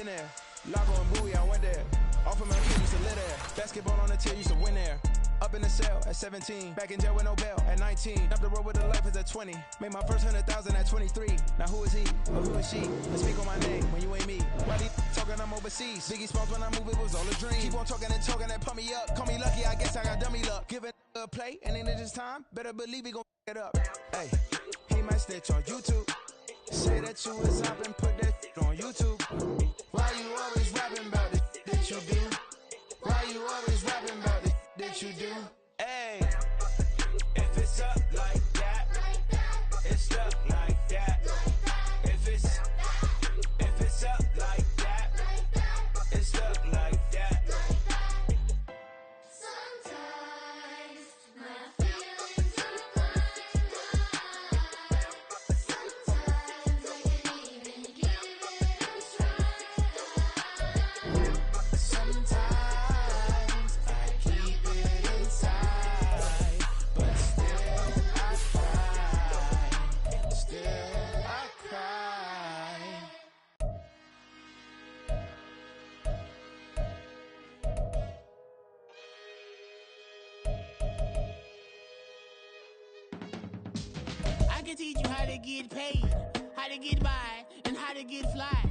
been there. Lago and Bowie, I went there. Off of my kid used to live there. Basketball on the tier, used to win there. Up in the cell at 17. Back in jail with no bail at 19. Up the road with a life as at 20. Made my first 100,000 at 23. Now who is he or who is she? Let's speak on my name when you ain't me. Why they talking I'm overseas? Biggie Smalls when I move it was all a dream. Keep on talking and pump me up. Call me lucky, I guess I got dummy luck. Give it a play and then this time, better believe he gon' it up. Hey, he might snitch on YouTube. Say that you was up and put that on YouTube. Why you always rapping about it that you do? Why you always rapping about it that you do? Hey, if it's up like that, it's up like that. If it's up like that, it's up like that. Sometimes my feelings are blind. Sometimes I can't even give it a try. Sometimes I keep it inside, but still I cry. Still I cry. I can teach you how to get paid, how to get by, and how to get fly.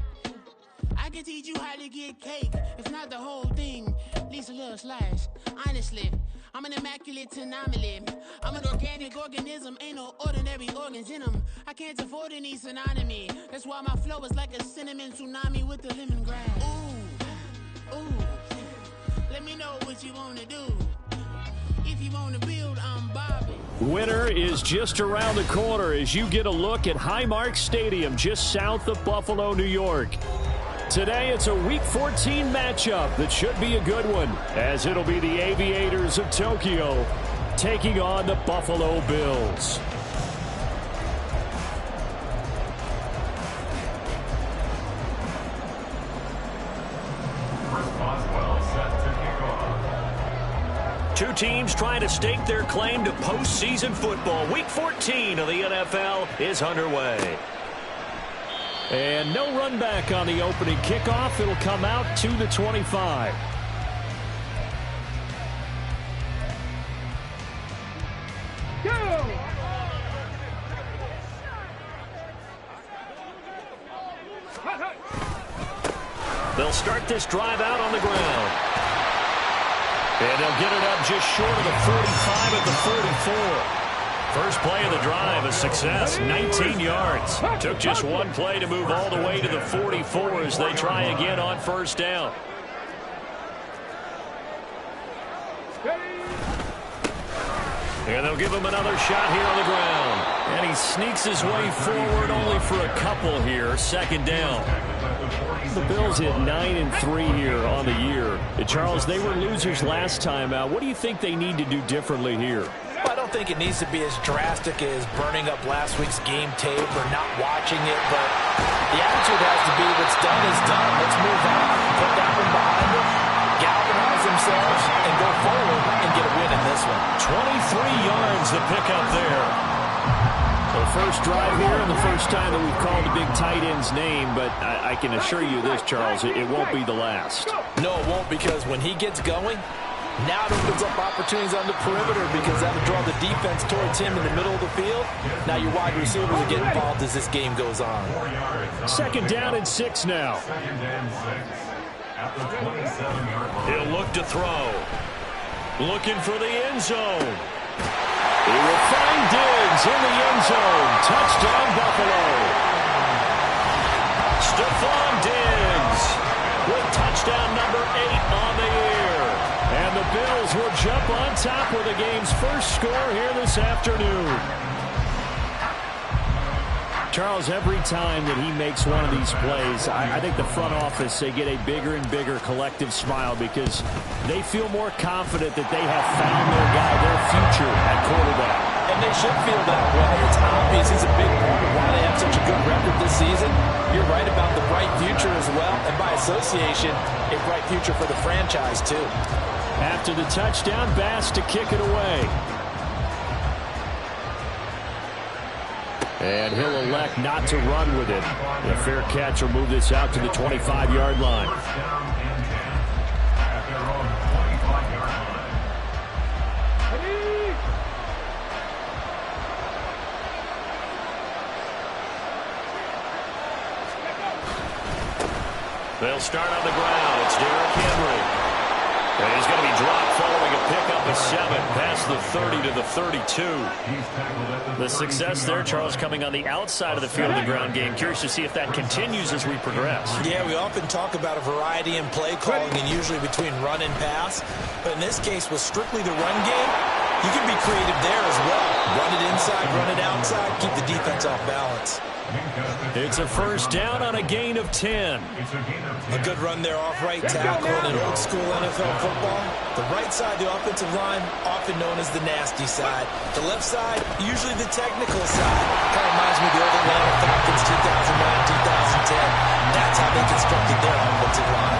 I can teach you how to get cake, if not the whole thing, at least a little slice. Honestly, I'm an immaculate anomaly. I'm an organic organism, ain't no ordinary organs in them. I can't afford any synonymy. That's why my flow is like a cinnamon tsunami with the lemongrass. Ooh, ooh, let me know what you wanna do. If you wanna build, I'm Bobby. Winter is just around the corner as you get a look at Highmark Stadium just south of Buffalo, New York. Today it's a Week 14 matchup that should be a good one, as it'll be the Aviators of Tokyo taking on the Buffalo Bills. Two teams trying to stake their claim to postseason football. Week 14 of the NFL is underway. And no run back on the opening kickoff. It'll come out to the 25. Go! They'll start this drive out on the ground. And they'll get it up just short of the 45 at the 44. First play of the drive, a success, 19 yards. Took just one play to move all the way to the 44 as they try again on first down. And they'll give him another shot here on the ground. And he sneaks his way forward only for a couple here, second down. The Bills hit 9-3 here on the year. Charles, they were losers last time out. What do you think they need to do differently here? Well, I don't think it needs to be as drastic as burning up last week's game tape or not watching it, but the attitude has to be what's done is done. Let's move on, put that one behind them, galvanize themselves, and go forward and get a win in this one. 23 yards to pick up there. The first drive here and the first time that we've called the big tight end's name, but I can assure you this, Charles, it won't be the last. No, it won't, because when he gets going, now it opens up opportunities on the perimeter because that'll draw the defense towards him in the middle of the field. Now your wide receivers will get involved as this game goes on. Second down and 6 now. He'll look to throw. Looking for the end zone. He will find Diggs in the end zone. Touchdown, Buffalo. Stephon Diggs with touchdown number 8 on the year. And the Bills will jump on top with the game's first score here this afternoon. Charles, every time that he makes one of these plays, I think the front office, they get a bigger and bigger collective smile because they feel more confident that they have found their guy, their future at quarterback. And they should feel that way. It's obvious he's a big part of why they have such a good record this season. You're right about the bright future as well, and by association, a bright future for the franchise too. After the touchdown, Bass to kick it away. And he'll elect not to run with it. A fair catch will move this out to the 25-yard line. They'll start on the ground. It's Derrick Henry. And he's going to be dropped following a pickup of 7 past the 30 to the 32. The success there, Charles, coming on the outside of the field of the ground game. Curious to see if that continues as we progress. Yeah, we often talk about a variety in play calling and usually between run and pass. But in this case, with strictly the run game, you can be creative there as well. Run it inside, run it outside, keep the defense off balance. It's a first down on a gain of 10. A good run there off right tackle in old school NFL football. The right side, the offensive line, often known as the nasty side. The left side, usually the technical side. Kind of reminds me of the old Atlanta Falcons 2009, 2010. That's how they constructed their offensive line.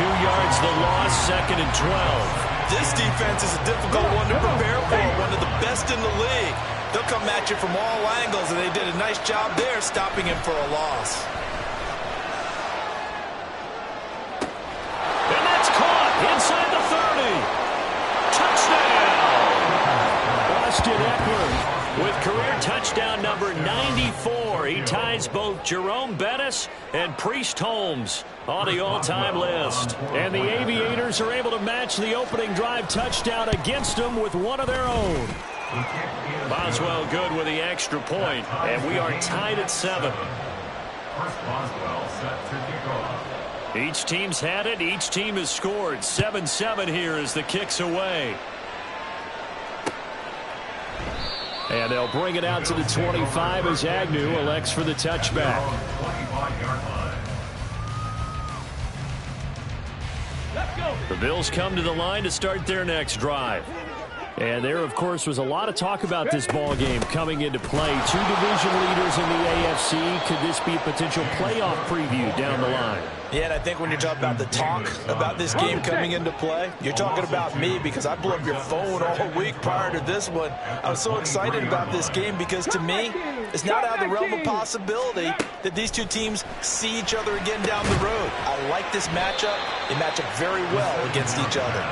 2 yards the loss, 2nd and 12. This defense is a difficult one to prepare for, one of the best in the league. They'll come at you from all angles, and they did a nice job there stopping him for a loss. And that's caught inside the 30. Touchdown! Austin Eckler with career touchdown number 94. He ties both Jerome Bettis and Priest Holmes on the all-time list. And the Aviators are able to match the opening drive touchdown against them with one of their own. Boswell good with the extra point, and we are tied at 7. Each team's had it. Each team has scored. 7-7 here as the kick's away. And they'll bring it out to the 25 as Agnew elects for the touchback. The Bills come to the line to start their next drive. And there, of course, was a lot of talk about this ball game coming into play. 2 division leaders in the AFC. Could this be a potential playoff preview down the line? Yeah, and I think when you're talking about the talk about this game coming into play, you're talking about me because I blew up your phone all week prior to this one. I was so excited about this game because, to me, it's not out of the realm of possibility that these two teams see each other again down the road. I like this matchup. They match up very well against each other.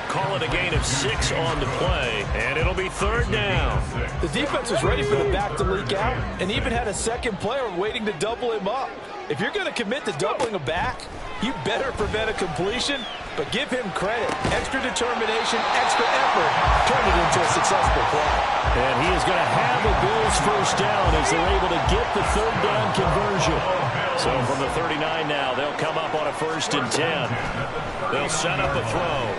Call it a gain of 6 on the play, and it'll be 3rd down. The defense was ready for the back to leak out and even had a second player waiting to double him up. If you're going to commit to doubling a back, you better prevent a completion, but give him credit. Extra determination, extra effort, turn it into a successful play. And he is going to have the Bills first down as they're able to get the 3rd down conversion. So from the 39 now, they'll come up on a 1st and 10. They'll set up a throw.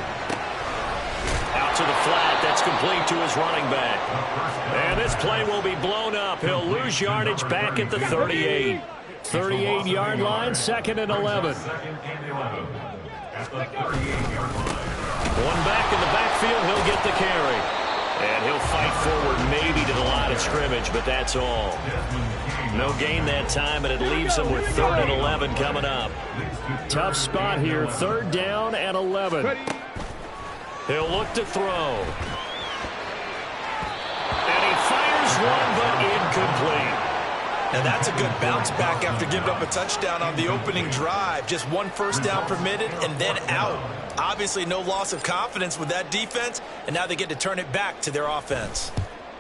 Out to the flat. That's complete to his running back. And this play will be blown up. He'll lose yardage back at the 38. 38-yard line, 2nd and 11. One back in the backfield. He'll get the carry. And he'll fight forward maybe to the line of scrimmage, but that's all. No gain that time, and it leaves him with 3rd and 11 coming up. Tough spot here. 3rd down and 11. He'll look to throw. And he fires one, but incomplete. And that's a good bounce back after giving up a touchdown on the opening drive. Just 1 first down permitted and then out. Obviously no loss of confidence with that defense, and now they get to turn it back to their offense.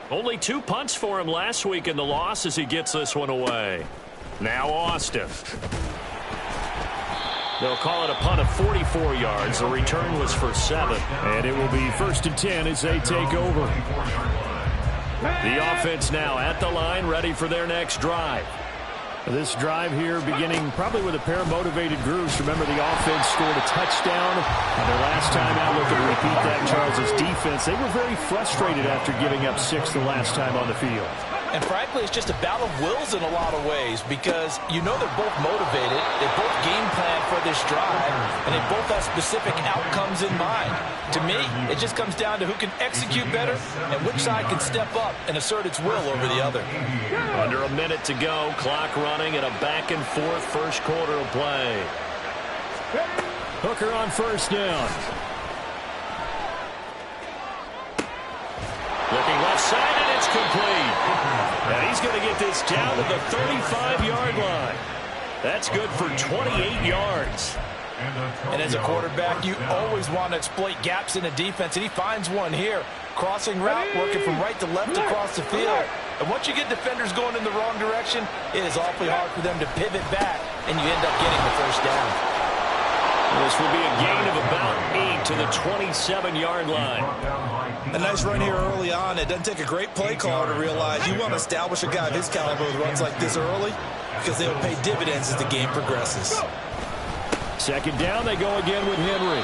Only 2 punts for him last week in the loss as he gets this one away. Now Austin. They'll call it a punt of 44 yards. The return was for 7. And it will be 1st and 10 as they take over. The offense now at the line, ready for their next drive. This drive here beginning probably with a pair of motivated groups. Remember, the offense scored a touchdown on their last time out. Look at repeat that, Charles' defense. They were very frustrated after giving up 6 the last time on the field. And frankly, it's just a battle of wills in a lot of ways because you know they're both motivated, they both game plan for this drive, and they both have specific outcomes in mind. To me, it just comes down to who can execute better and which side can step up and assert its will over the other. Under a minute to go, clock running, and a back-and-forth first quarter of play. Hooker on 1st down. Looking left side, and it's complete. And he's going to get this down to the 35-yard line. That's good for 28 yards. And as a quarterback, you always want to exploit gaps in the defense, and he finds one here. Crossing route, working from right to left across the field. And once you get defenders going in the wrong direction, it is awfully hard for them to pivot back, and you end up getting the first down. This will be a gain of about 8 to the 27-yard line. A nice run here early on. It doesn't take a great play caller to realize you want to establish a guy of his caliber with runs like this early, because they'll pay dividends as the game progresses. Second down, they go again with Henry.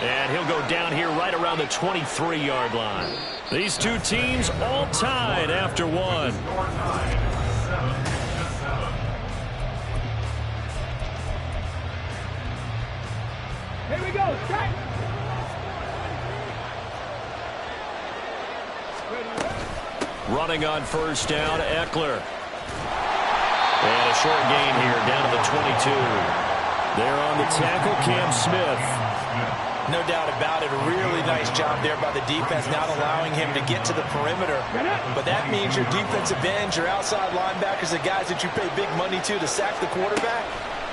And he'll go down here right around the 23-yard line. These two teams all tied after one. Here we go. Strike. Running on first down, Eckler. And a short gain here down to the 22. There on the tackle, Cam Smith. No doubt about it. A really nice job there by the defense, not allowing him to get to the perimeter. But that means your defensive ends, your outside linebackers, the guys that you pay big money to sack the quarterback,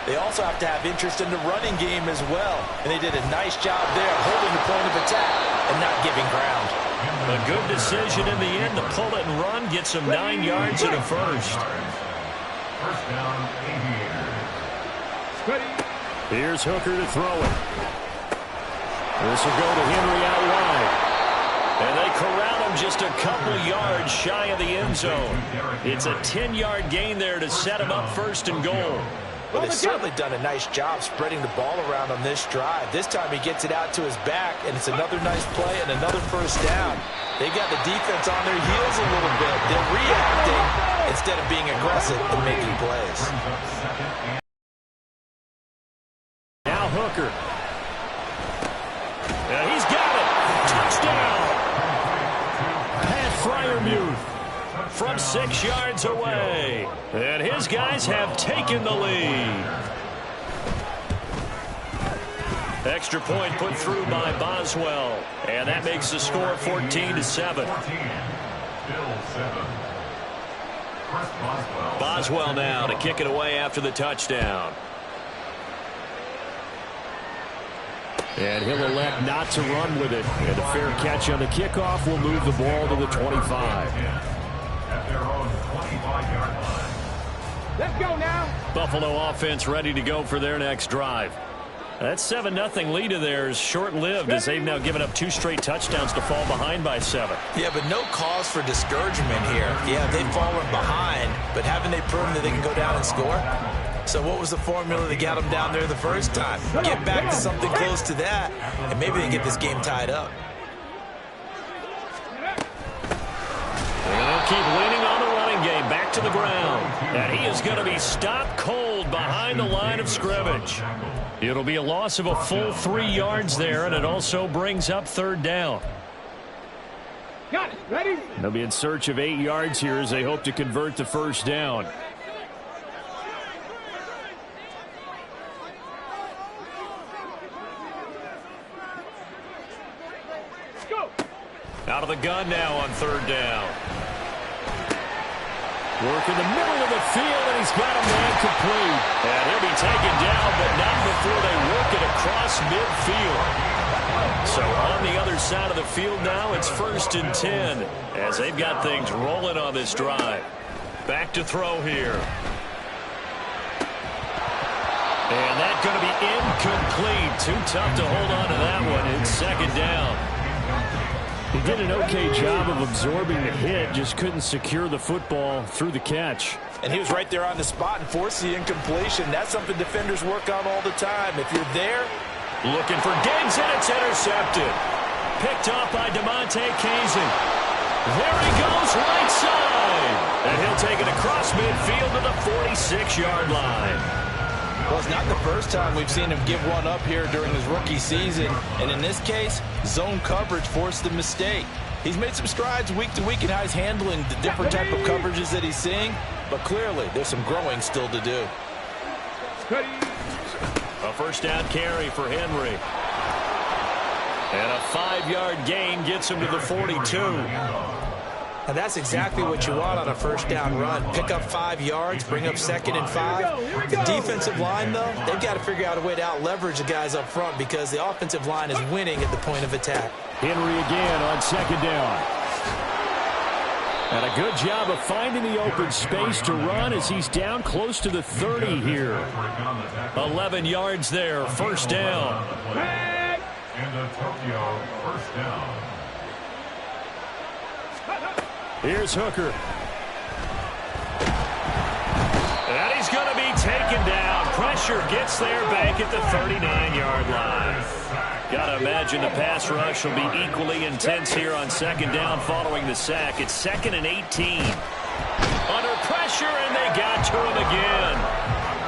they also have to have interest in the running game as well. And they did a nice job there, holding the point of attack and not giving ground. A good decision in the end to pull it and run, gets him 9 yards in a first. First down, Aviators. Here's Hooker to throw it. This will go to Henry out wide. And they corral him just a couple yards shy of the end zone. It's a 10-yard gain there to set him up first and goal. Well, they've certainly done a nice job spreading the ball around on this drive. This time he gets it out to his back, and it's another nice play and another first down. They got the defense on their heels a little bit. They're reacting instead of being aggressive and making plays. Now Hooker. And he's got it. Touchdown. Pat Freiermuth from 6 yards away. And his guys have taken the lead. Extra point put through by Boswell. And that makes the score 14-7. Boswell now to kick it away after the touchdown. And he'll elect not to run with it. And a fair catch on the kickoff will move the ball to the 25. At their own 25-yard line. Let's go now. Buffalo offense ready to go for their next drive. That 7-0 lead of theirs short-lived as they've now given up 2 straight touchdowns to fall behind by 7. Yeah, but no cause for discouragement here. Yeah, they've fallen behind, but haven't they proven that they can go down and score? So what was the formula that got them down there the first time? Get back to something close to that, and maybe they get this game tied up. And they'll keep leaning on the running game back to the ground. And he is going to be stopped cold behind the line of scrimmage. It'll be a loss of a full 3 yards there, and it also brings up third down. Got it. Ready? They'll be in search of 8 yards here as they hope to convert the first down. Out of the gun now on third down. Work in the middle of the field, and he's got a man complete. And he'll be taken down, but not before they work it across midfield. So on the other side of the field now, it's 1st and 10 as they've got things rolling on this drive. Back to throw here. And that's going to be incomplete. Too tough to hold on to that one. It's second down. He did an okay job of absorbing the hit, just couldn't secure the football through the catch. And he was right there on the spot and forced the incompletion. That's something defenders work on all the time. If you're there, looking for Diggs, and it's intercepted. Picked off by DeMonte Kazin. There he goes, right side. And he'll take it across midfield to the 46-yard line. well, it's not the first time we've seen him give one up here during his rookie season. And in this case, zone coverage forced the mistake. He's made some strides week to week in how he's handling the different type of coverages that he's seeing. But clearly, there's some growing still to do. A first down carry for Henry. And a 5-yard gain gets him to the 42. And that's exactly what you want on a first down run. Pick up 5 yards, bring up 2nd and 5. The defensive line, though, they've got to figure out a way to out-leverage the guys up front because the offensive line is winning at the point of attack. Henry again on 2nd down. And a good job of finding the open space to run as he's down close to the 30 here. 11 yards there, first down. Into Tokyo, first down. Here's Hooker. And he's going to be taken down. Pressure gets there back at the 39-yard line. Got to imagine the pass rush will be equally intense here on 2nd down following the sack. It's 2nd and 18. Under pressure, and they got to him again.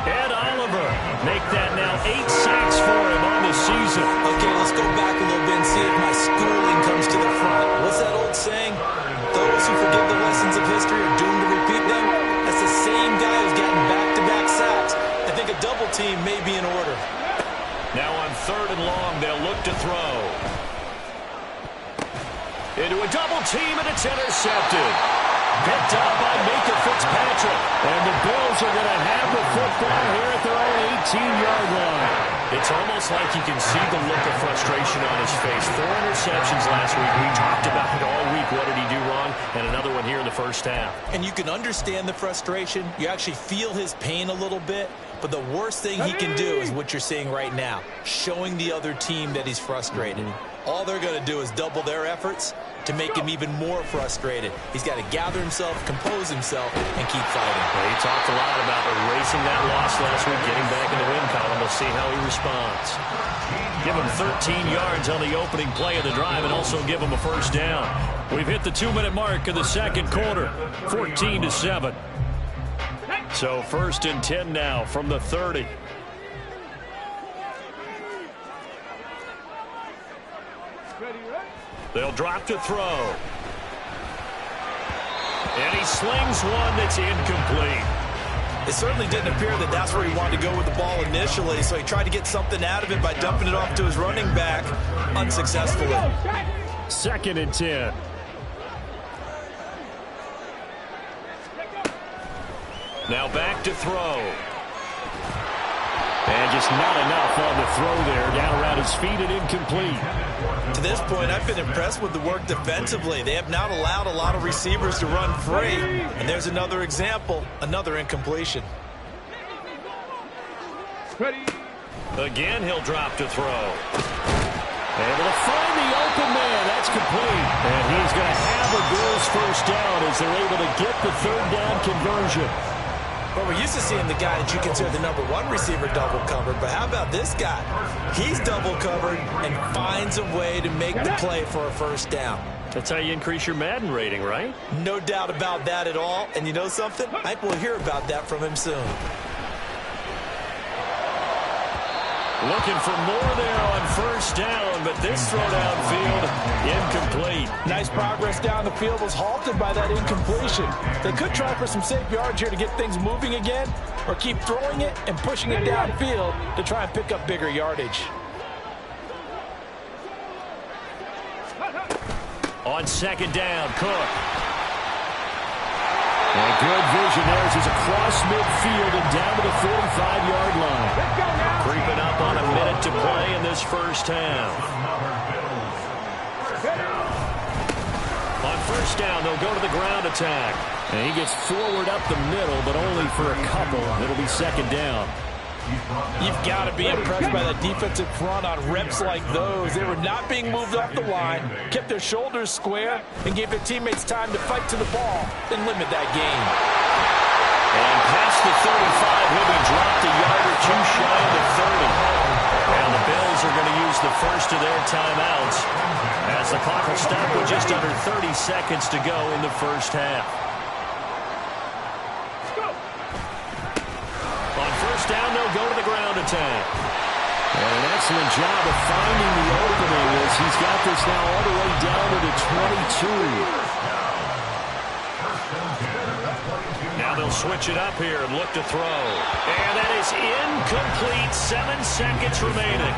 Ed Oliver make that now 8 sacks for him on the season. Okay, let's go back a little bit and see if my schooling comes to the front. What's that old saying? Those who forget the lessons of history are doomed to repeat them. That's the same guy who's gotten back-to-back sacks. I think a double team may be in order. Now on 3rd and long, they'll look to throw. Into a double team, and it's intercepted. Picked up by Micah Fitzpatrick. And the Bills are going to have the football here at their own 18-yard line. It's almost like you can see the look of frustration on his face. 4 interceptions last week. We talked about it all week. What did he do wrong? And another one here in the first half. And you can understand the frustration. You actually feel his pain a little bit. But the worst thing he can do is what you're seeing right now, showing the other team that he's frustrated. All they're going to do is double their efforts to make him even more frustrated. He's got to gather himself, compose himself, and keep fighting. Well, he talked a lot about erasing that loss last week, getting back in the win column. We'll see how he responds. Give him 13 yards on the opening play of the drive and also give him a first down. We've hit the 2-minute mark of the second quarter, 14-7. So 1st and 10 now from the 30. They'll drop to throw. And he slings one that's incomplete. It certainly didn't appear that that's where he wanted to go with the ball initially, so he tried to get something out of it by dumping it off to his running back unsuccessfully. 2nd and 10. Now back to throw. And just not enough on the throw there. Down around his feet and incomplete. To this point, I've been impressed with the work defensively. They have not allowed a lot of receivers to run free. And there's another example, another incompletion. Again, he'll drop to throw. Able to find the open man. That's complete. And he's going to have a Bills first down as they're able to get the 3rd down conversion. Well, we're used to seeing the guy that you consider the #1 receiver double covered, but how about this guy? He's double covered and finds a way to make the play for a first down. That's how you increase your Madden rating, right? No doubt about that at all. And you know something? I think we'll hear about that from him soon. Looking for more there on first down, but this throw downfield, incomplete. Nice progress down the field was halted by that incompletion. They could try for some safe yards here to get things moving again, or keep throwing it and pushing it downfield to try and pick up bigger yardage. On 2nd down, Cook. And good vision there as he's across midfield and down to the 45-yard line. Creeping up on a minute to play in this first half. On first down, they'll go to the ground attack. And he gets forward up the middle, but only for a couple. It'll be 2nd down. You've got to be impressed by that defensive front on reps like those. They were not being moved off the line, kept their shoulders square, and gave their teammates time to fight to the ball and limit that gain. And past the 35, he'll be dropped a yard or two shy of the 30. And the Bills are going to use the first of their timeouts as the clock will stop with just under 30 seconds to go in the first half. On first down, they'll go to the ground attack. And an excellent job of finding the opening as he's got this now all the way down to the 22. Now they'll they'll switch it up here and look to throw. And that is incomplete. 7 seconds remaining.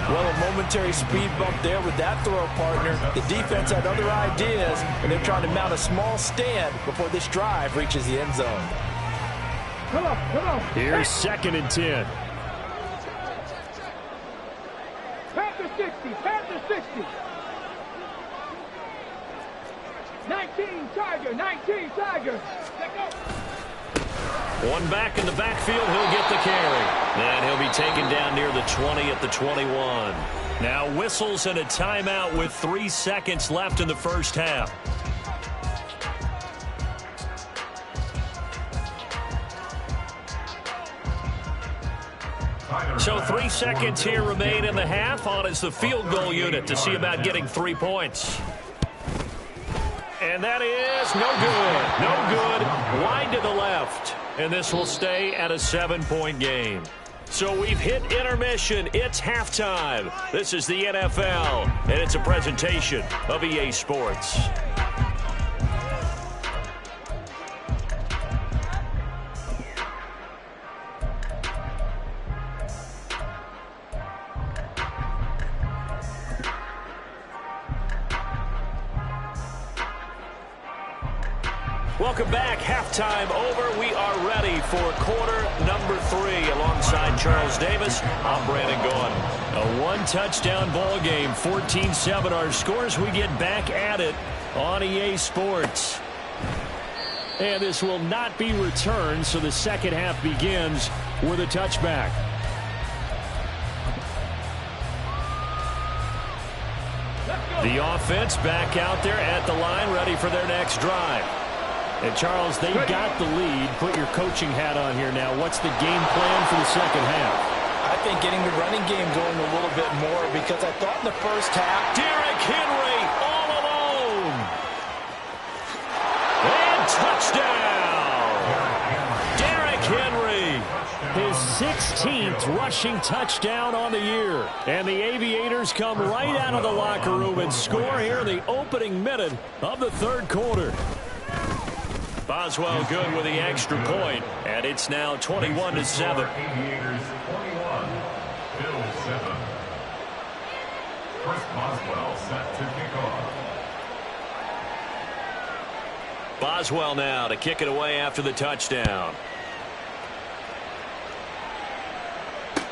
Well, a momentary speed bump there with that throw, partner. The defense had other ideas, and they're trying to mount a small stand before this drive reaches the end zone. Come on, come on. Here's 2nd and 10. Panther 60, Panther 60. 19 Tiger, 19 Tiger. Let go. One back in the backfield, he'll get the carry. And he'll be taken down near the 20 at the 21. Now whistles and a timeout with 3 seconds left in the first half. So 3 seconds here remain in the half. On is the field goal unit to see about getting 3 points. And that is no good. No good. Wide to the left. And this will stay at a 7-point game. So we've hit intermission. It's halftime. This is the NFL, and it's a presentation of EA Sports. Welcome back. Halftime over. We are ready for quarter number 3. Alongside Charles Davis, I'm Brandon Gaudin. A 1-touchdown ball game, 14-7 our scores. We get back at it on EA Sports. And this will not be returned, so the second half begins with a touchback. The offense back out there at the line, ready for their next drive. And, Charles, they've got the lead. Put your coaching hat on here now. What's the game plan for the second half? I think getting the running game going a little bit more, because I thought in the first half, Derrick Henry all alone. And touchdown. Derrick Henry, his 16th rushing touchdown on the year. And the Aviators come right out of the locker room and score here in the opening minute of the third quarter. Boswell good with the extra point, and it's now 21-7. Aviators 21, Bills 7. Chris Boswell set to kick off. Boswell now to kick it away after the touchdown.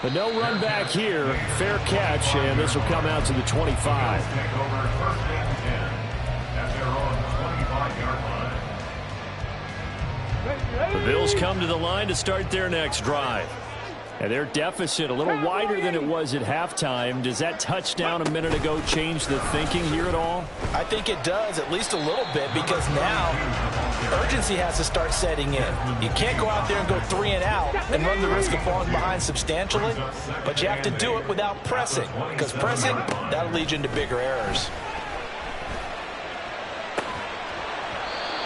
But no run back here. Fair catch, and this will come out to the 25. Take over 1st and 10 at their own 25-yard line. The Bills come to the line to start their next drive. And their deficit a little wider than it was at halftime. Does that touchdown a minute ago change the thinking here at all? I think it does, at least a little bit, because now urgency has to start setting in. You can't go out there and go 3 and out and run the risk of falling behind substantially, but you have to do it without pressing, because pressing, that'll lead you into bigger errors.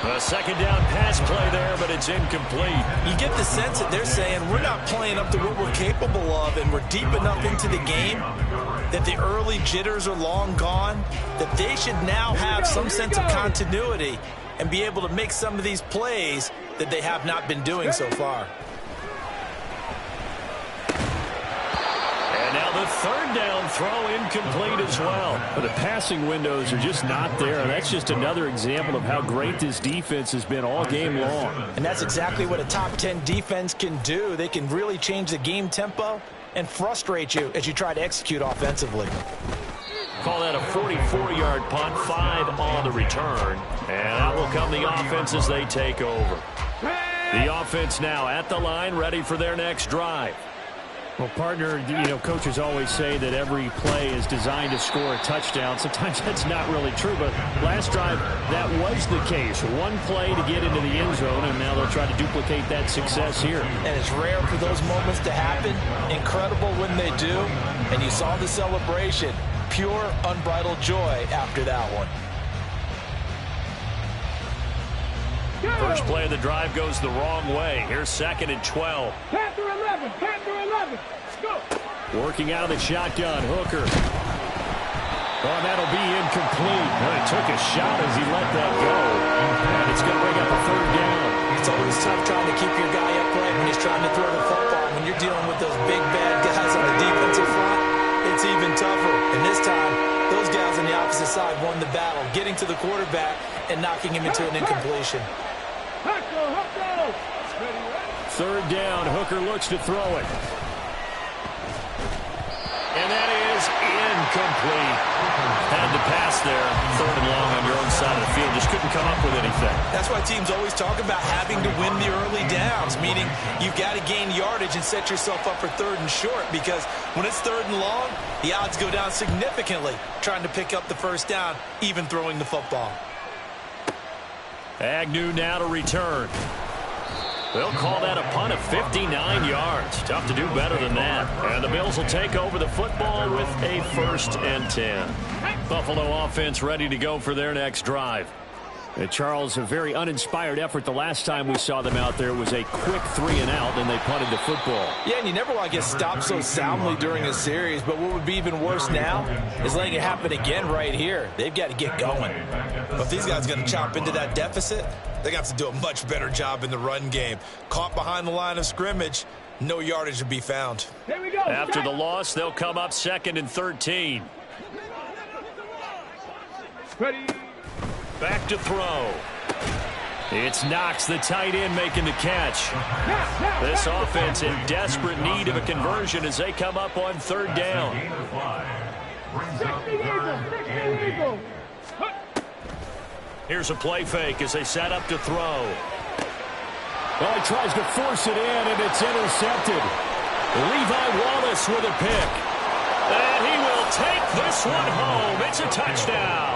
A second down pass play there, but it's incomplete. You get the sense that they're saying we're not playing up to what we're capable of, and we're deep enough into the game that the early jitters are long gone, that they should now have some sense of continuity and be able to make some of these plays that they have not been doing so far. And now the third down throw incomplete as well. But the passing windows are just not there. And that's just another example of how great this defense has been all game long. And that's exactly what a top 10 defense can do. They can really change the game tempo and frustrate you as you try to execute offensively. Call that a 44-yard punt, 5 on the return. And out will come the offense as they take over. The offense now at the line, ready for their next drive. Well, partner, you know, coaches always say that every play is designed to score a touchdown. Sometimes that's not really true, but last drive, that was the case. One play to get into the end zone, and now they'll try to duplicate that success here. And it's rare for those moments to happen. Incredible when they do. And you saw the celebration. Pure, unbridled joy after that one. First play of the drive goes the wrong way. Here's 2nd and 12. Panther 11, Panther 11. Let's go. Working out of the shotgun, Hooker. Oh, that'll be incomplete. Well, he took a shot as he let that go. And it's going to bring up a 3rd down. It's always tough trying to keep your guy upright when he's trying to throw the football. When you're dealing with those big, bad guys on the defensive front, it's even tougher. And this time, those guys on the opposite side won the battle, getting to the quarterback and knocking him into an incompletion. Third down, Hooker looks to throw it. And that is incomplete. Had to pass there, third and long on your own side of the field. Just couldn't come up with anything. That's why teams always talk about having to win the early downs, meaning you've got to gain yardage and set yourself up for third and short, because when it's third and long, the odds go down significantly trying to pick up the first down, even throwing the football. Agnew now to return. They'll call that a punt of 59 yards. Tough to do better than that. And the Bills will take over the football with a 1st and 10. Buffalo offense ready to go for their next drive. And Charles, a very uninspired effort. The last time we saw them out there was a quick 3-and-out, and they punted the football. Yeah, and you never want to get stopped so soundly during a series, but what would be even worse now is letting it happen again right here. They've got to get going. But if these guys are going to chop into that deficit, they're going to have to do a much better job in the run game. Caught behind the line of scrimmage, no yardage to be found. Here we go. After the loss, they'll come up 2nd and 13. Ready. Back to throw. It's Knox, the tight end, making the catch. This offense in desperate need of a conversion as they come up on 3rd down. 60 Eagle. Here's a play fake as they set up to throw. Well, he tries to force it in, and it's intercepted. Levi Wallace with a pick. And he will take this one home. It's a touchdown.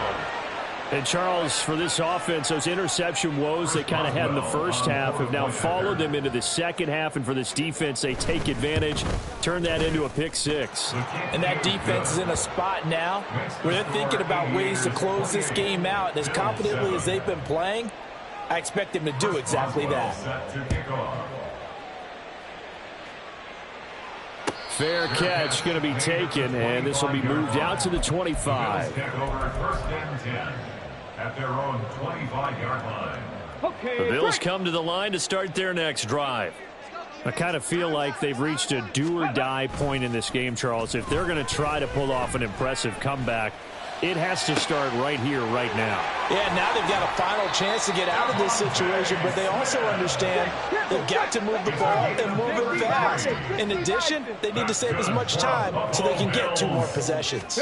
And, Charles, for this offense, those interception woes they kind of had in the first half have now followed them into the second half. And for this defense, they take advantage, turn that into a pick 6. And that defense is in a spot now where they're thinking about ways to close this game out. And as confidently as they've been playing, I expect them to do exactly that. Fair catch going to be taken, and this will be moved out to the 25. At their own 25-yard line. Okay. The Bills come to the line to start their next drive. I kind of feel like they've reached a do-or-die point in this game, Charles. If they're going to try to pull off an impressive comeback, it has to start right here, right now. Yeah, now they've got a final chance to get out of this situation, but they also understand they've got to move the ball and move it fast. In addition, they need to save as much time so they can get 2 more possessions.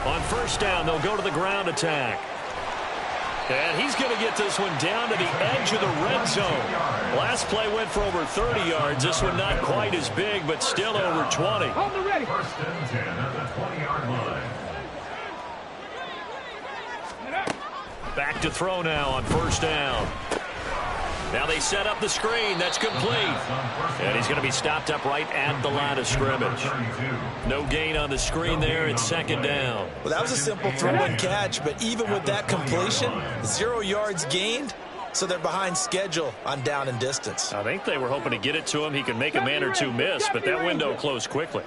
On 1st down, they'll go to the ground attack. And he's going to get this one down to the edge of the red zone. Last play went for over 30 yards. This one not quite as big, but still over 20. On the ready. 1st and 10 at the 20-yard line. Back to throw now on 1st down. Now they set up the screen. That's complete. And he's going to be stopped up right at the line of scrimmage. No gain on the screen there. It's 2nd down. Well, that was a simple throw and catch, but even with that completion, 0 yards gained, so they're behind schedule on down and distance. I think they were hoping to get it to him. He could make a man or 2 miss, but that window closed quickly.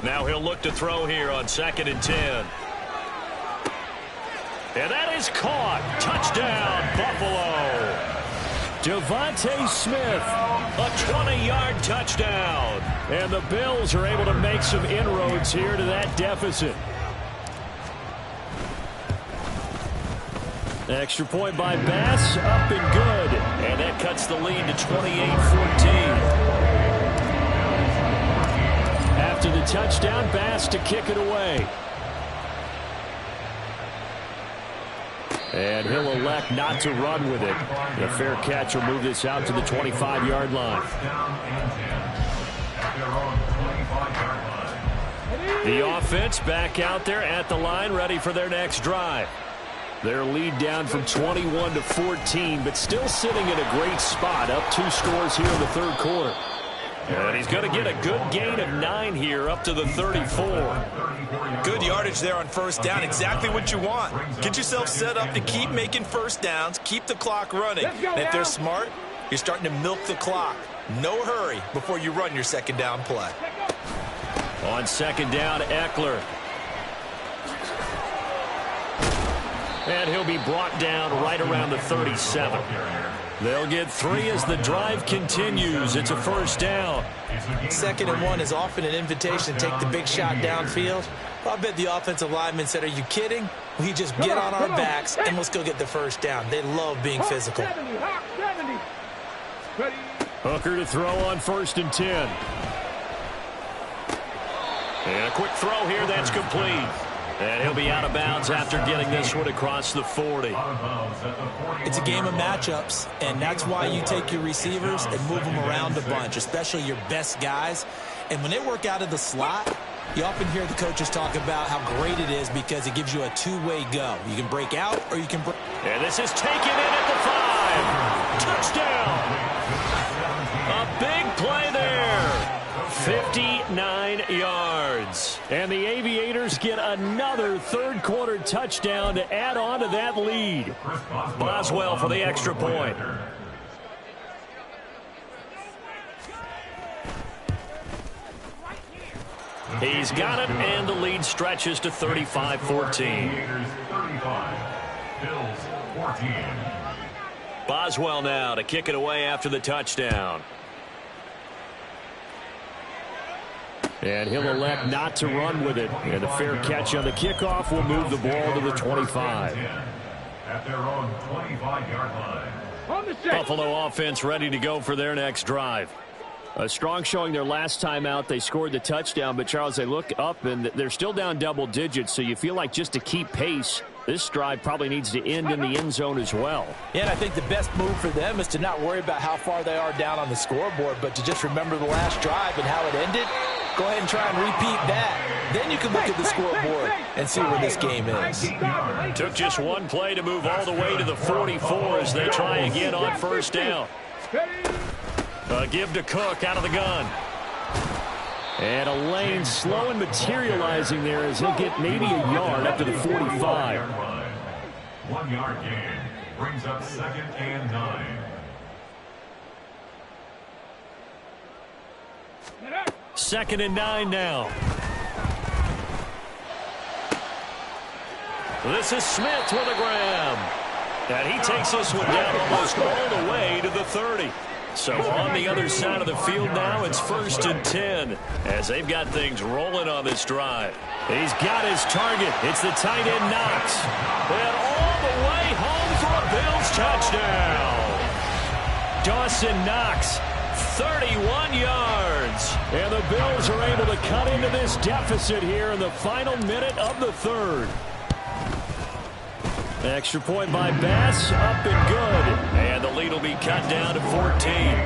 Now he'll look to throw here on 2nd and 10. And that is caught. Touchdown, Buffalo. Devontae Smith, a 20-yard touchdown. And the Bills are able to make some inroads here to that deficit. Extra point by Bass, up and good. And that cuts the lead to 28-14. After the touchdown, Bass to kick it away. And he'll elect not to run with it. The fair catch will move this out to the 25-yard line. The offense back out there at the line, ready for their next drive. Their lead down from 21 to 14, but still sitting in a great spot, up 2 scores here in the 3rd quarter. And he's going to get a good gain of 9 here, up to the 34. Good yardage there on 1st down, exactly what you want. Get yourself set up to keep making 1st downs, keep the clock running. And if they're smart, you're starting to milk the clock. No hurry before you run your 2nd down play. On 2nd down, Eckler. And he'll be brought down right around the 37. They'll get 3 as the drive continues. It's a first down. 2nd and 1 is often an invitation to take the big shot downfield. I bet the offensive lineman said, are you kidding? We just get on our backs and let's go get the first down. They love being physical. 70. Hooker to throw on 1st and 10. And a quick throw here, that's complete. And he'll be out of bounds after getting this one across the 40. It's a game of matchups, and that's why you take your receivers and move them around a bunch, especially your best guys. And when they work out of the slot, you often hear the coaches talk about how great it is because it gives you a two-way go. You can break out or you can break. And this is taken in at the 5. Touchdown. A big play there. 59 yards. And the Aviators get another third-quarter touchdown to add on to that lead. Boswell for the extra point. He's got it, and the lead stretches to 35-14. Bills 14. Boswell now to kick it away after the touchdown. And he'll elect not to run with it. And a fair catch on the kickoff will move the ball to the 25. At their own 25-yard line. Buffalo offense ready to go for their next drive. A strong showing their last time out. They scored the touchdown, but, Charles, they look up, and they're still down double digits, so you feel like just to keep pace, this drive probably needs to end in the end zone as well. Yeah, and I think the best move for them is to not worry about how far they are down on the scoreboard, but to just remember the last drive and how it ended. Go ahead and try and repeat that. Then you can look at the scoreboard and see where this game is. Took just one play to move all the way to the 44 as they try again on first down. Give to Cook out of the gun. And a lane slow and materializing there as he'll get maybe a yard up to the 45. 1 yard gain brings up 2nd and 9. Second and 9 now. This is Smith with a grab. And he takes this one down almost all the way to the 30. So on the other side of the field now, it's 1st and 10 as they've got things rolling on this drive. He's got his target. It's the tight end Knox. And all the way home for a Bills touchdown. Dawson Knox, 31 yards. And the Bills are able to cut into this deficit here in the final minute of the third. Extra point by Bass, up and good. And the lead will be cut down to 14.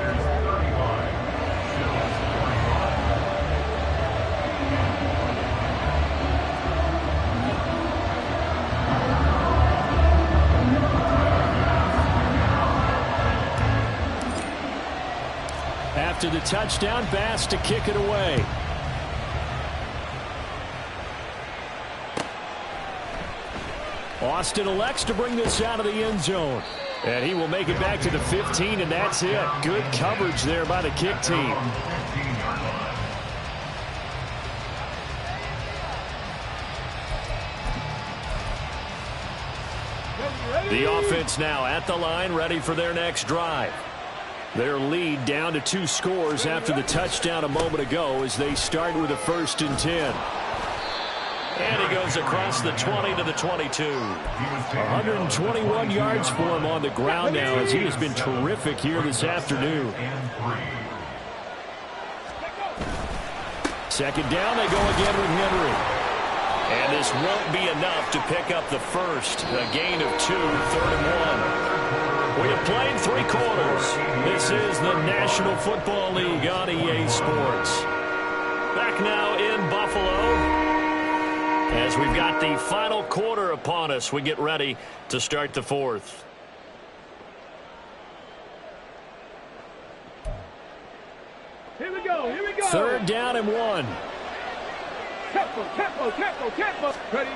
After the touchdown, Bass to kick it away. Austin elects to bring this out of the end zone. And he will make it back to the 15, and that's it. Good coverage there by the kick team. The offense now at the line, ready for their next drive. Their lead down to 2 scores after the touchdown a moment ago as they start with a 1st and 10. And he goes across the 20 to the 22. 121 yards for him on the ground now as he has been terrific here this afternoon. Second down, they go again with Henry. And this won't be enough to pick up the first. A gain of 2, 3rd and 1. We have played 3 quarters. This is the National Football League on EA Sports. Back now in Buffalo. As we've got the final quarter upon us, we get ready to start the 4th. Here we go. 3rd down and 1. Tempo. Ready.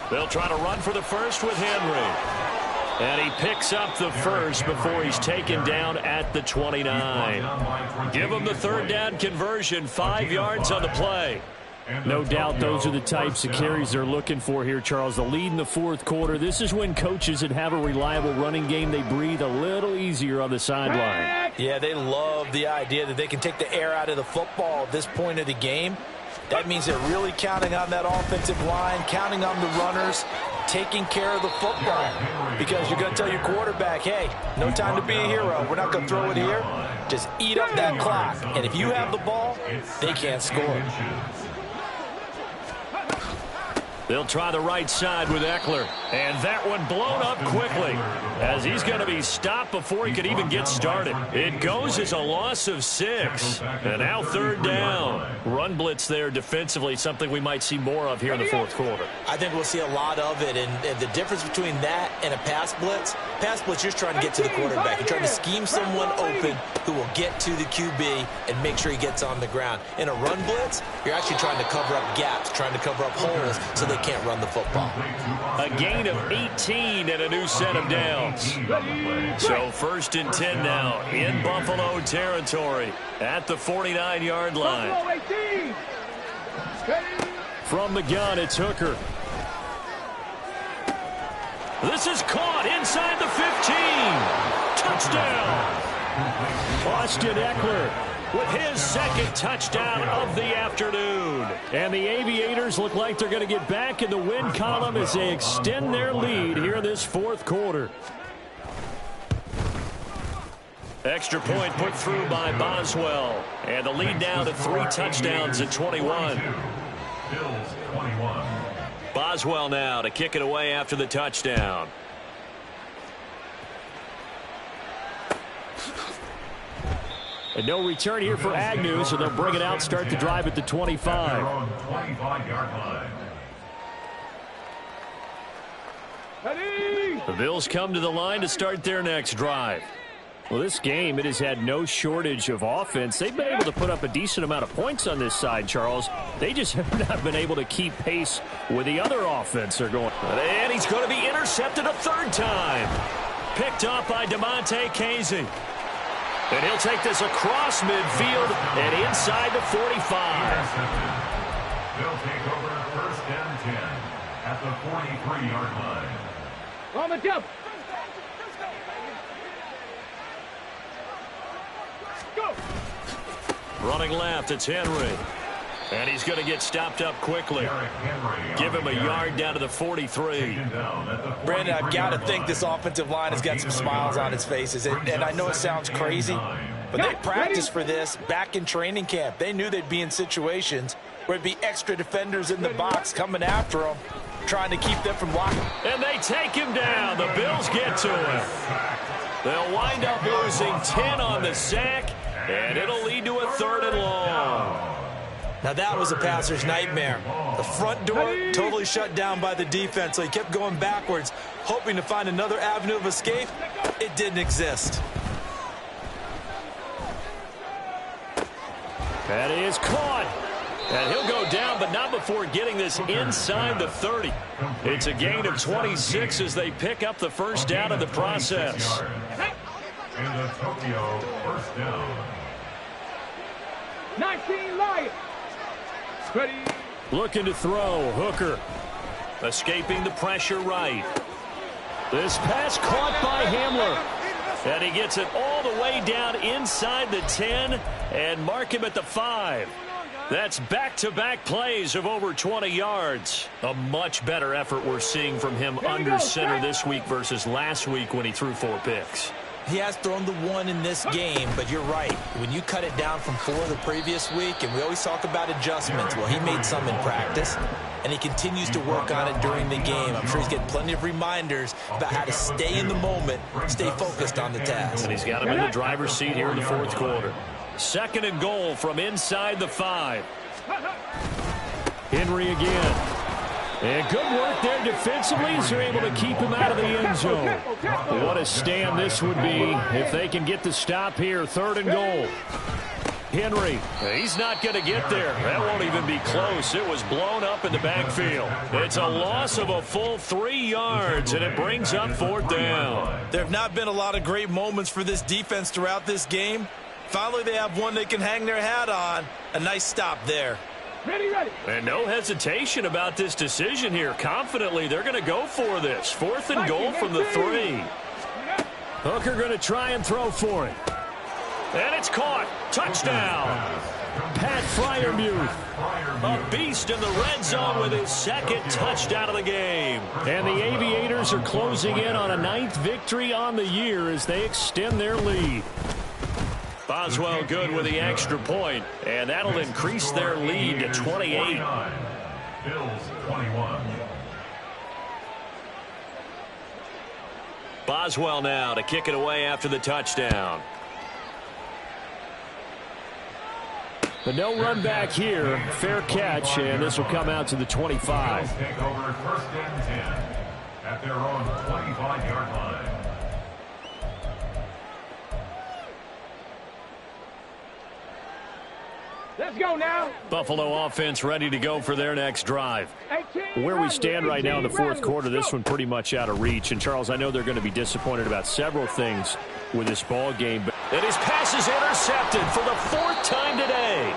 They'll try to run for the first with Henry. And he picks up the first before he's taken down at the 29. Give him the 3rd down conversion, 5 yards on the play. No doubt those are the types of carries they're looking for here, Charles. The lead in the fourth quarter. This is when coaches that have a reliable running game, they breathe a little easier on the sideline. Yeah, they love the idea that they can take the air out of the football at this point of the game. That means they're really counting on that offensive line, counting on the runners, taking care of the football. Because you're going to tell your quarterback, hey, no time to be a hero. We're not going to throw it here. Just eat up that clock. And if you have the ball, they can't score. They'll try the right side with Eckler. And that one blown up quickly as he's going to be stopped before he could even get started. It goes as a loss of 6. And now third down. Run blitz there defensively, something we might see more of here in the fourth quarter. I think we'll see a lot of it. And the difference between that and a pass blitz, you're trying to get to the quarterback. You're trying to scheme someone open who will get to the QB and make sure he gets on the ground. In a run blitz, you're actually trying to cover up gaps, trying to cover up holes so they can't run the football. A gain of 18 and a new set of downs. So first and 10 now in Buffalo territory at the 49-yard line. From the gun, it's Hooker. This is caught inside the 15. Touchdown. Austin Eckler with his second touchdown of the afternoon. And the Aviators look like they're going to get back in the win column as they extend their lead here in this fourth quarter. Extra point put through by Boswell. And the lead now to 3 touchdowns at 21. Boswell now to kick it away after the touchdown. And no return here for Agnew, so they'll bring it out, start the drive at the 25. The Bills come to the line to start their next drive. Well, this game, it has had no shortage of offense. They've been able to put up a decent amount of points on this side, Charles. They just have not been able to keep pace with the other offense they're going. And he's going to be intercepted a third time. Picked up by DeMonte Casey. And he'll take this across midfield and inside the 45. They'll take over first and 10 at the 43-yard line. On the jump. Go. Running left, it's Henry. And he's going to get stopped up quickly. Give him a yard down to the 43. Brandon, I've got to think this offensive line has got some smiles on its faces. And I know it sounds crazy, but they practiced for this back in training camp. They knew they'd be in situations where it'd be extra defenders in the box coming after them, trying to keep them from blocking. And they take him down. The Bills get to him. They'll wind up losing 10 on the sack, and it'll lead to a 3rd and long. Now that was a passer's nightmare. The front door totally shut down by the defense, so he kept going backwards, hoping to find another avenue of escape. It didn't exist. That is caught. And he'll go down, but not before getting this inside the 30. It's a gain of 26 as they pick up the first down in the process. In the Tokyo first down. 19 Lions. Ready. Looking to throw, Hooker. Escaping the pressure right. This pass caught by Hamler. And he gets it all the way down inside the 10 and mark him at the 5. That's back-to-back plays of over 20 yards. A much better effort we're seeing from him under center this week versus last week when he threw 4 picks. He has thrown the 1 in this game, but you're right. When you cut it down from 4 the previous week, and we always talk about adjustments, well, he made some in practice, and he continues to work on it during the game. I'm sure he's getting plenty of reminders about how to stay in the moment, stay focused on the task. And he's got him in the driver's seat here in the fourth quarter. 2nd and goal from inside the 5. Henry again. And good work there defensively as they're able to keep him out of the end zone. What a stand this would be if they can get the stop here. 3rd and goal. Henry. He's not going to get there. That won't even be close. It was blown up in the backfield. It's a loss of a full 3 yards, and it brings up 4th down. There have not been a lot of great moments for this defense throughout this game. Finally, they have one they can hang their hat on. A nice stop there. Ready, ready. And no hesitation about this decision here. Confidently, they're going to go for this. 4th and goal from the 3. Hooker going to try and throw for it. And it's caught. Touchdown. Pat Freiermuth. A beast in the red zone with his 2nd touchdown of the game. And the Aviators are closing in on a 9th victory on the year as they extend their lead. Boswell good with the extra point, and that'll increase their lead to 28. Bills 21. Boswell now to kick it away after the touchdown. But no run back here. Fair catch, and this will come out to the 25. Bills take over 1st and 10 at their own 25-yard line. Let's go now. Buffalo offense ready to go for their next drive. Where we stand right now in the 4th quarter, this one pretty much out of reach. And, Charles, I know they're going to be disappointed about several things with this ball game. But and his pass is intercepted for the 4th time today.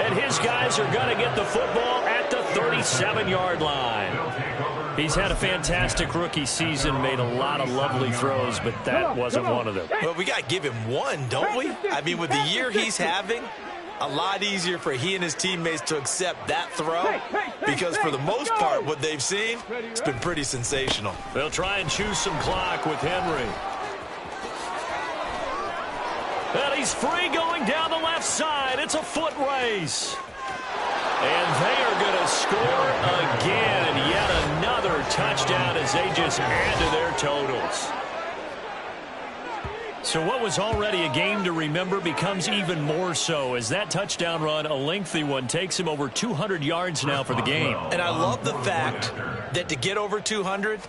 And his guys are going to get the football at the 37-yard line. He's had a fantastic rookie season, made a lot of lovely throws, but that wasn't one of them. Well, we got to give him one, don't we? I mean, with the year he's having, a lot easier for he and his teammates to accept that throw because for the most part, what they've seen, it's been pretty sensational. They'll try and choose some clock with Henry. And he's free going down the left side. It's a foot race. And they are going to score again. And yet another touchdown as they just add to their totals. So what was already a game to remember becomes even more so as that touchdown run, a lengthy one, takes him over 200 yards now for the game. And I love the fact that to get over 200,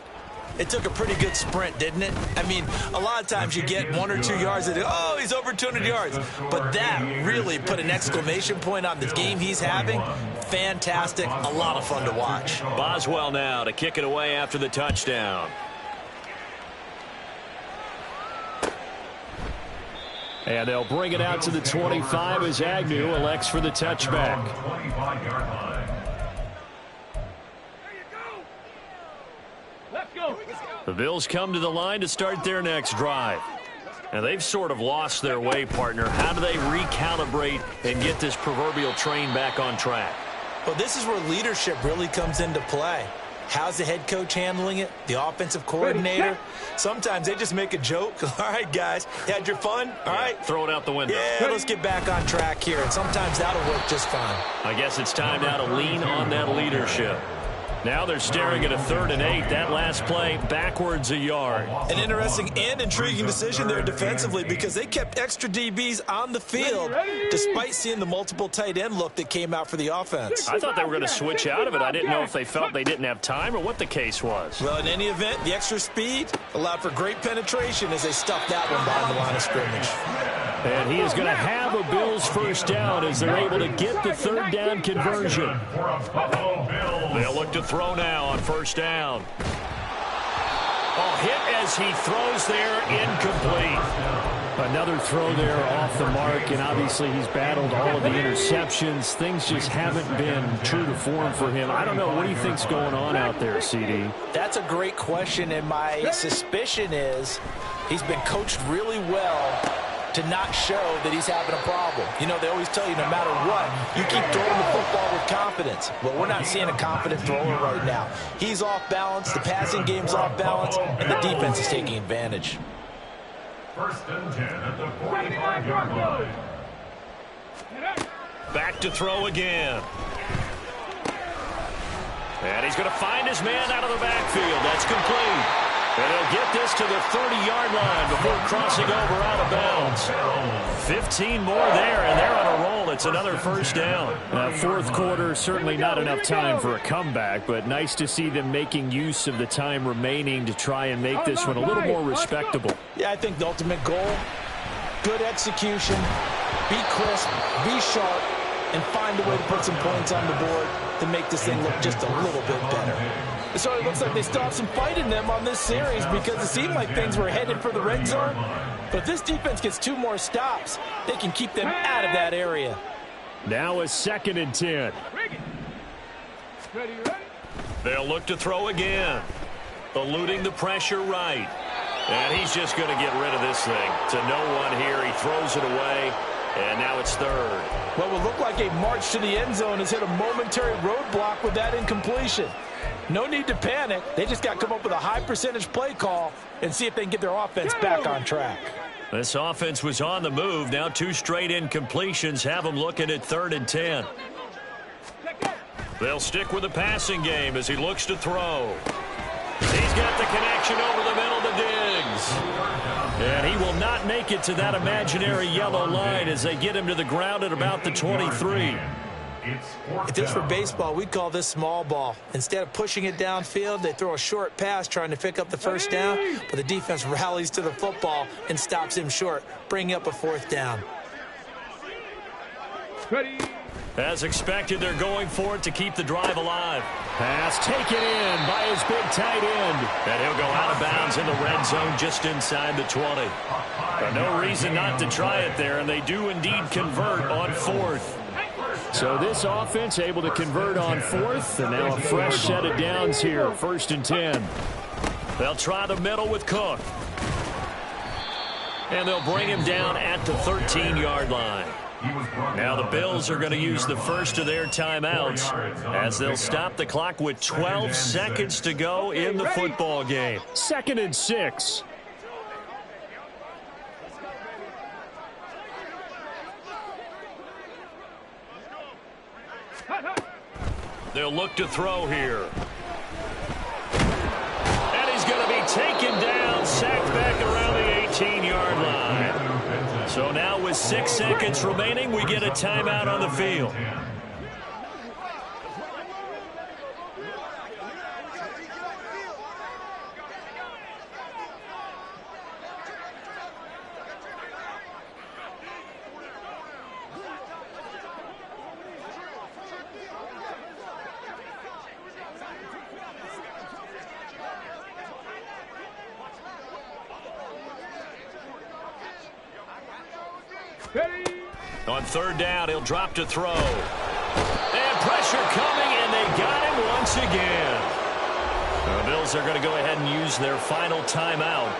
it took a pretty good sprint, didn't it? I mean, a lot of times you get 1 or 2 yards and, oh, he's over 200 yards. But that really put an exclamation point on the game he's having. Fantastic. A lot of fun to watch. Boswell now to kick it away after the touchdown. And they'll bring it out to the 25 as Agnew elects for the touchback. 25-yard line. Let's go. The Bills come to the line to start their next drive. And they've sort of lost their way, partner. How do they recalibrate and get this proverbial train back on track? Well, this is where leadership really comes into play. How's the head coach handling it? The offensive coordinator? Sometimes they just make a joke. All right, guys, you had your fun? All right. Throw it out the window. Yeah, let's get back on track here. And sometimes that'll work just fine. I guess it's time now to lean on that leadership. Now they're staring at a 3rd and 8. That last play backwards a yard. An interesting and intriguing decision there defensively because they kept extra DBs on the field despite seeing the multiple tight end look that came out for the offense. I thought they were going to switch out of it. I didn't know if they felt they didn't have time or what the case was. Well, in any event, the extra speed allowed for great penetration as they stuffed that one behind the line of scrimmage. And he is going to have a Bills first down as they're able to get the 3rd down conversion. They'll look to throw now on 1st down. Oh, hit as he throws there, incomplete. Another throw there off the mark, and obviously he's battled all of the interceptions. Things just haven't been true to form for him. I don't know. What do you think's going on out there, CD? That's a great question, and my suspicion is he's been coached really well to not show that he's having a problem. You know, they always tell you no matter what, you keep throwing the football with confidence. Well, we're not seeing a confident thrower right now. He's off balance, the passing game's off balance, and the defense is taking advantage. 1st and 10 at the 45-yard line. Back to throw again. And he's going to find his man out of the backfield. That's complete. And he'll get this to the 30-yard line before crossing over out of bounds. 15 more there, and they're on a roll. It's another 1st down. 4th quarter, certainly not enough time for a comeback, but nice to see them making use of the time remaining to try and make this one a little more respectable. Yeah, I think the ultimate goal, good execution, be crisp, be sharp, and find a way to put some points on the board to make this thing look just a little bit better. So it looks like they still have some fight in them on this series because it seemed like things were headed for the red zone. But if this defense gets 2 more stops, they can keep them out of that area. Now a 2nd and 10. Ready. They'll look to throw again. Eluding the pressure right. And he's just going to get rid of this thing. To no one here. He throws it away. And now it's 3rd. What would look like a march to the end zone has hit a momentary roadblock with that incompletion. No need to panic. They just got to come up with a high percentage play call and see if they can get their offense back on track. This offense was on the move. Now 2 straight incompletions have them looking at 3rd and 10. They'll stick with the passing game as he looks to throw. He's got the connection over the middle to Diggs. And he will not make it to that imaginary yellow line as they get him to the ground at about the 23. If this were baseball, we'd call this small ball. Instead of pushing it downfield, they throw a short pass trying to pick up the 1st down, but the defense rallies to the football and stops him short, bringing up a 4th down. Ready. As expected, they're going for it to keep the drive alive. Pass taken in by his big tight end. And he'll go out of bounds in the red zone just inside the 20. But no reason not to try it there, and they do indeed convert on 4th. So this offense able to convert on 4th, and now a fresh set of downs here, 1st and 10. They'll try the middle with Cook. And they'll bring him down at the 13-yard line. Now the Bills are going to use the first of their timeouts as they'll stop the clock with 12 seconds to go in the football game. 2nd and 6. They'll look to throw here. And he's going to be taken down, sacked back around the 18-yard line. So now with 6 seconds remaining, we get a timeout on the field. On 3rd down, he'll drop to throw. And pressure coming, and they got him once again. The Bills are going to go ahead and use their final timeout.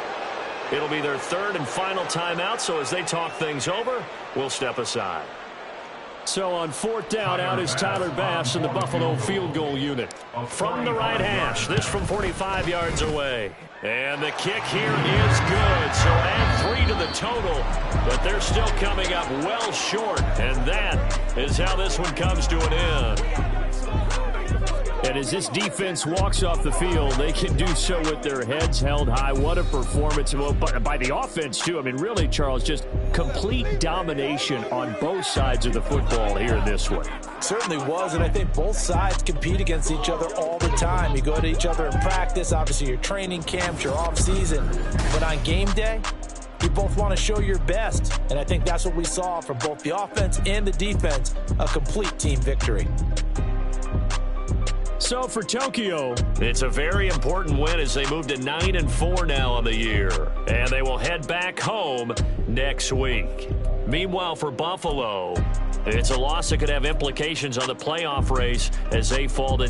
It'll be their 3rd and final timeout, so as they talk things over, we'll step aside. So on 4th down, out is Tyler Bass in the Buffalo field goal unit. From the right hash, this from 45 yards away. And the kick here is good. So add 3 to the total, but they're still coming up well short. And that is how this one comes to an end. And as this defense walks off the field, they can do so with their heads held high. What a performance by the offense, too. I mean, really, Charles, just complete domination on both sides of the football here in this one. Certainly was, and I think both sides compete against each other all the time. You go to each other in practice, obviously your training camps, your off-season. But on game day, you both want to show your best, and I think that's what we saw from both the offense and the defense, a complete team victory. So for Tokyo, it's a very important win as they move to 9-4 now on the year. And they will head back home next week. Meanwhile, for Buffalo, it's a loss that could have implications on the playoff race as they fall to